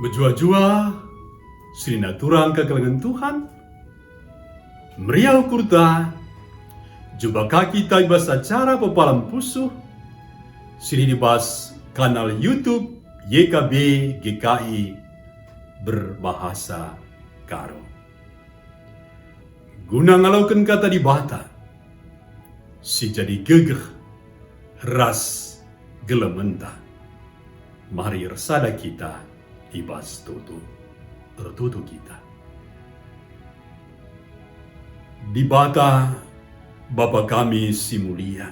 Bejua-jua, Srina turang kekalangan Tuhan, meriau kurta, jubah kaki taibas acara pepalam pusuh, Sri dibas kanal YouTube YKB GKI berbahasa Karo. Guna ngalaukan kata di bata, si jadi gegeh, ras gelementa, mari resada kita ibas tertutu kita. Di bata Bapa kami si mulia,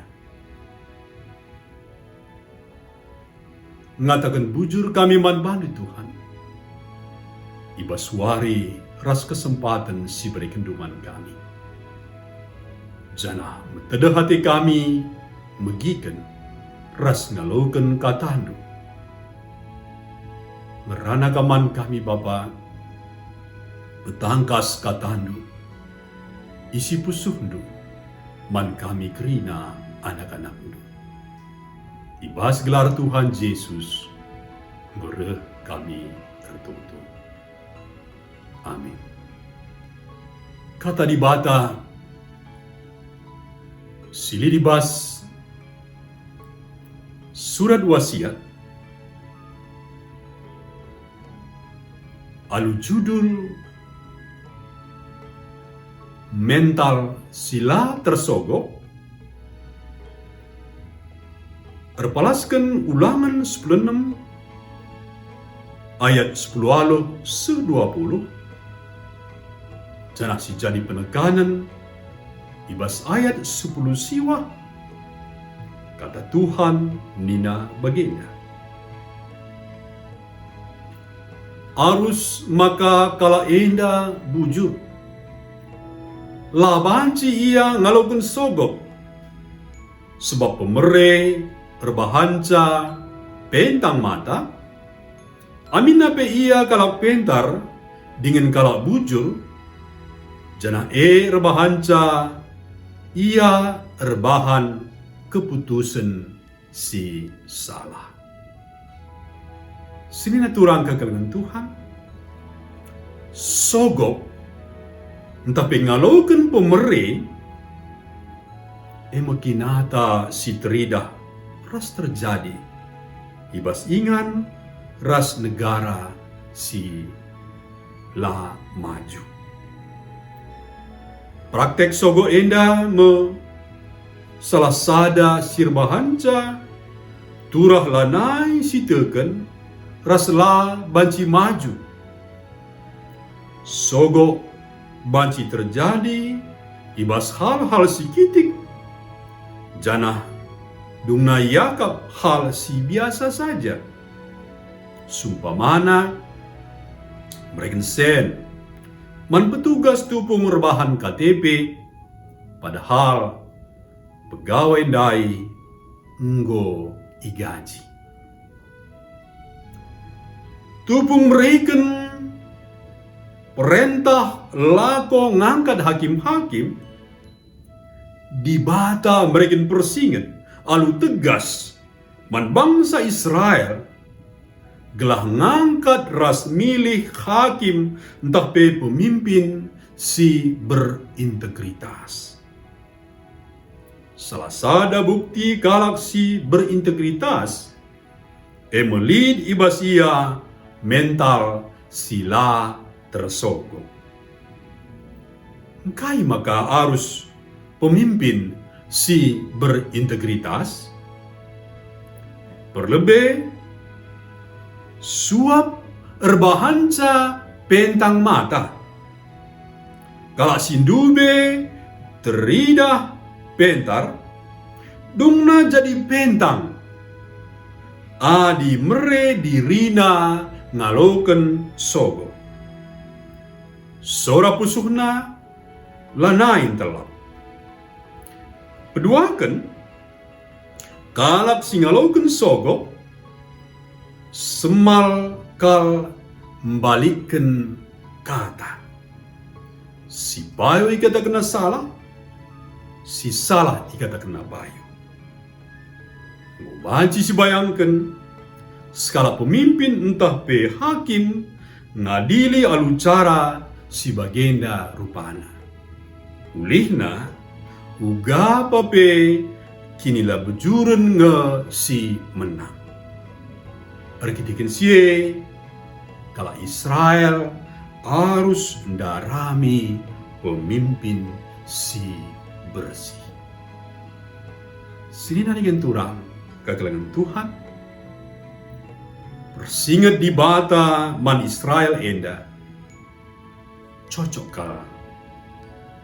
ngatakan bujur kami manbali Tuhan, ibas wari ras kesempatan si beri kenduman kami. Jana metede hati kami megiken ras ngaloken katandu. Merana kaman kami Bapa, betangkas katandu, isi pusuhndu, man kami kerina anak-anakndu. Ibas gelar Tuhan Yesus, bereh kami tertutup. Amin. Kata di bata, sili dibas surat wasiat, alu judul mental sila tersogok, erpalaskan Ulangan 16 ayat 10 alo se-20, janah si jadi penekanan ibas ayat 10 siwa, kata Tuhan nina baginda. Arus maka kala enda bujur, labanci ia ngalogun sogok, sebab pemere terbahanca pentang mata, amin nape ia kalau pentar dengan kalau bujur, jana rebahanca ia rebahan keputusan si salah. Sini turang kekalangan Tuhan, sogok entah pengalokan pemere, makinata si teridah ras terjadi, ibas ingan ras negara si la maju. Praktek sogo enda salah sada sirbahanca, turah lanai si teken, rasla banci maju. Sogo banci terjadi, ibas hal-hal sikitik, janah dungna yakap hal si biasa saja. Sumpamana mereka sen man petugas tu pengerbahan KTP, padahal pegawai dai enggo igaji. Tupung mereken perintah lako ngangkat hakim-hakim, di bata mereka persingan alu tegas man bangsa Israel gelah ngangkat ras milih hakim entah pe pemimpin si berintegritas. Salah sada bukti kalak si berintegritas, melid ibas ia mental sila tersogok. Kai maka arus pemimpin si berintegritas, perlebih suap erbahanca pentang mata, kalak sindube teridah pentar, dungna jadi pentang, adi mere dirina ngaloken sogo. Sora pusuhna lanain telap. Peduakan kalak singaloken sogo, semal kal membalikkan kata. Si bayu ikata kena salah, si salah ikata kena bayu. Banci si bayangkan, skala pemimpin entah pe hakim ngadili alu cara si bagenda rupana. Ulihna uga pe kinilah bejuren nge si menang. Arkitikin sie kala Israel harus ndarami pemimpin si bersih. Sini narigan turang kekelangan Tuhan. Persingat di bata man Israel enda. Cocok ka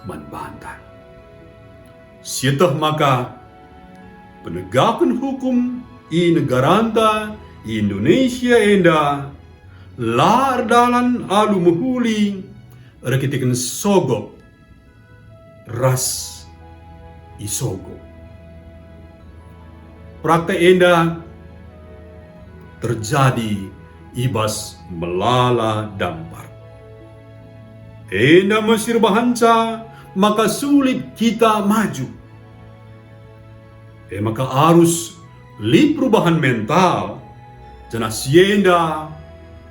man bantah. Sietah maka penegakan hukum i negaranta Indonesia enda lar dalan alu muhuli rakitikan sogok ras isogo. Praktek enda terjadi ibas melala dampar. Enda Mesir bahanca maka sulit kita maju. Maka harus li perubahan mental jana sienda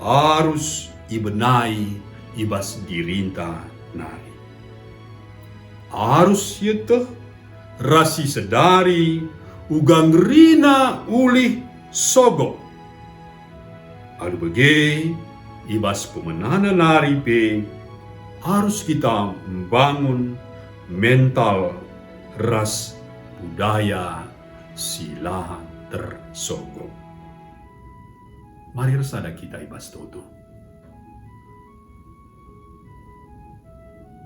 harus ibenai ibas dirinta nari. Harus yeteh rasi sedari ugang rina ulih sogo. Alu bege ibas pemenana nari pe harus kita membangun mental ras budaya sila tersogo. Mari resada kita ibas toto.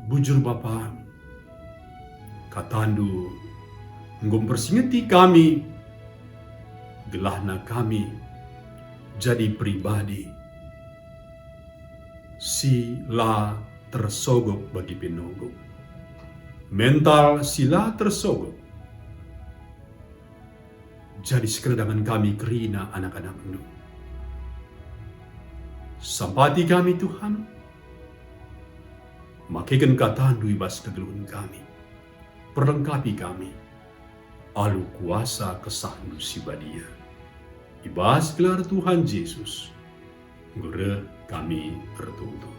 Bujur Bapa, katandu nggom persingeti kami, gelahna kami jadi pribadi sila tersogok bagi pinogo. Mental sila tersogok. Jadi sekedatangan kami kerina anak-anak nu. Sampati kami Tuhan, makikan katandu ibas kegeluhan kami. Perlengkapi kami, alu kuasa kesahnu sibadia. Ibas gelar Tuhan Yesus, gure kami bertutup.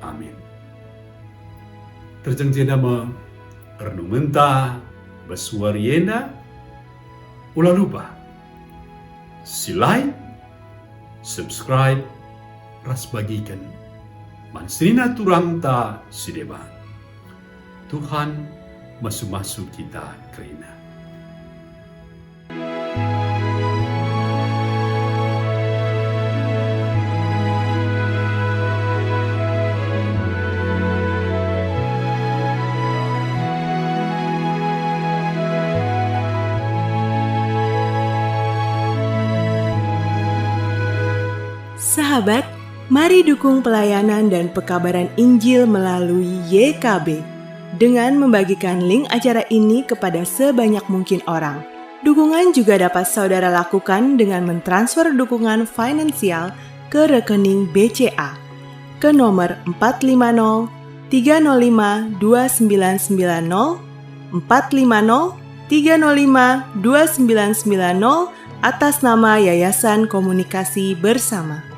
Amin. Terjeng nama renumenta besuarienda, ulah lupa like, subscribe, ras bagikan. Mansrina turang ta sideba. Tuhan masuk-masuk kita kerina. Sahabat, mari dukung pelayanan dan pekabaran Injil melalui YKB dengan membagikan link acara ini kepada sebanyak mungkin orang. Dukungan juga dapat saudara lakukan dengan mentransfer dukungan finansial ke rekening BCA ke nomor 450 305 2990 450 305 2990 atas nama Yayasan Komunikasi Bersama.